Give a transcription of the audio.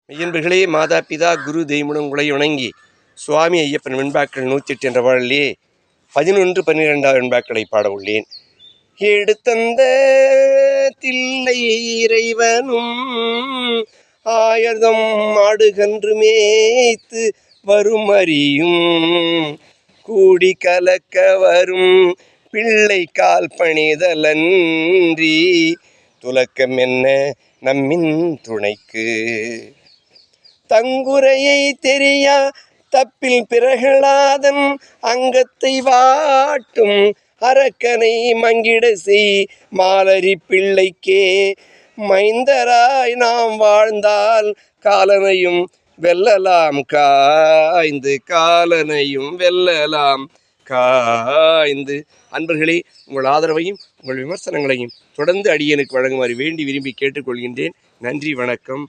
மெய்யன்பர்களே, மாதா பிதா குரு தெய்வமுடன் உங்களை வணங்கி சுவாமி ஐயப்பன் வெண்பாக்கள் 108 என்ற பாடலிலே 11-12 வெண்பாக்களை பாட உள்ளேன். எடுத்தந்த தில்லை இறைவனும் ஆயர்தம் ஆடுகன்று மேய்த்து வரும் அறியும் கூடி கலக்க வரும் பிள்ளை கால் பணிதலன்றி துலக்கம் என்ன நம்மின் துணைக்கு தங்குரையை தெரியா தப்பில் பிறகளாதன் அங்கத்தை வாட்டும் அரக்கனை மங்கிட செய் மாலரி பிள்ளைக்கே மைந்தராய் நாம் வாழ்ந்தால் காலனையும் வெல்லலாம் காய்ந்து காலனையும் வெல்லலாம் காய்ந்து. அன்பர்களே, உங்கள் ஆதரவையும் உங்கள் விமர்சனங்களையும் தொடர்ந்து அடியனுக்கு வழங்குமாறு வேண்டி விரும்பி கேட்டுக்கொள்கின்றேன். நன்றி, வணக்கம்.